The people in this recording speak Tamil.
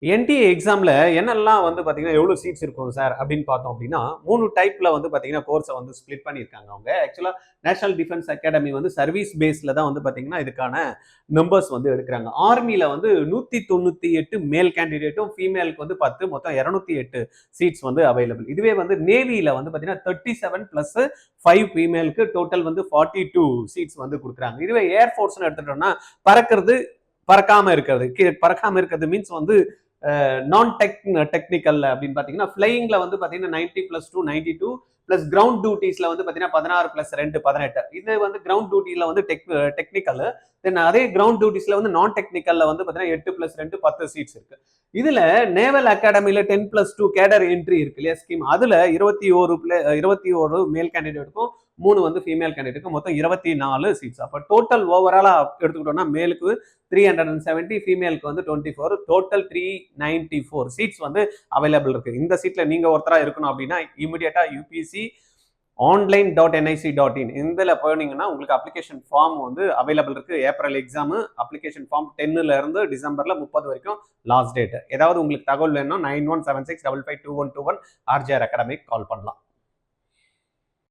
என்டிஏ எக்ஸாம்ல என்னெல்லாம் வந்து பார்த்தீங்கன்னா, எவ்வளோ சீட்ஸ் இருக்கும் சார் அப்படின்னு பார்த்தோம் அப்படின்னா, 3 டைப்ல வந்து பார்த்தீங்கன்னா, கோர்ஸ வந்து ஸ்ப்ளிட் பண்ணியிருக்காங்க அவங்க. ஆக்சுவலா நேஷனல் டிஃபென்ஸ் அகாடமி வந்து சர்வீஸ் பேஸ்ல தான் வந்து பார்த்தீங்கன்னா, இதுக்கான நம்பர்ஸ் வந்து எடுக்குறாங்க. ஆர்மில வந்து 198 மேல் கேண்டிடேட்டும், ஃபீமேலுக்கு வந்து 10 மொத்தம் 208 சீட்ஸ் வந்து அவைலபிள். இதுவே வந்து நேவில வந்து பார்த்தீங்கன்னா, 37 பிளஸ் 5 ஃபீமேலுக்கு டோட்டல் வந்து 42 சீட்ஸ் வந்து குடுக்குறாங்க. இதுவே ஏர் ஃபோர்ஸ்ன்னு எடுத்துட்டோம்னா, பறக்கிறது பறக்காம இருக்கிறது. பறக்காம இருக்கிறது மீன்ஸ் வந்து நான் டெக்னிக்கல் அப்படின்னு பார்த்தீங்கன்னா ஃப்ளையிங்ல வந்து பார்த்தீங்கன்னா 90+2 92 பிளஸ் கிரவுண்ட் டியூட்டிஸ்ல வந்து பார்த்தீங்கன்னா 16+2 18. இது வந்து கிரவுண்ட் டியூட்டில வந்து டெக்னிக்கல். தென் அதே கிரவுண்ட் டியூட்டிஸ்ல வந்து நான் டெக்னிக்கல்ல வந்து பார்த்தீங்கன்னா 8+2 10 சீட்ஸ் இருக்கு. இதுல நேவல் அகாடமில 10+2 கேடர் என்ட்ரி இருக்கு இல்லையா ஸ்கீம், அதுல 21 மேல் கேண்டிடேட்டுக்கும் 3 வந்து ஃபீமேல் கேண்டிடேட்டுக்கும் மொத்தம் 24 சீட்ஸ். அப்போ டோட்டல் ஓவராலா எடுத்துக்கிட்டோம்னா மேலுக்கு 370, ஃபீமேலுக்கு வந்து 24, டோட்டல் 394 சீட்ஸ் வந்து அவைலபிள் இருக்கு. இந்த சீட்ல நீங்க ஒருத்தரா இருக்கணும் அப்படின்னா இமிடியேட்டா யூபிசி online.nic.in இதில் போனீங்கன்னா உங்களுக்கு அப்ளிகேஷன் ஃபார்ம் வந்து அவைலபிள் இருக்கு. ஏப்ரல் எக்ஸாம் அப்ளிகேஷன் ஃபார்ம் 10ல இருந்து டிசம்பர்ல 30 வரைக்கும் லாஸ்ட் டேட். ஏதாவது உங்களுக்கு தகவல் வேணும்னா 9176552121 RJR அகாடமிக் கால் பண்ணலாம்.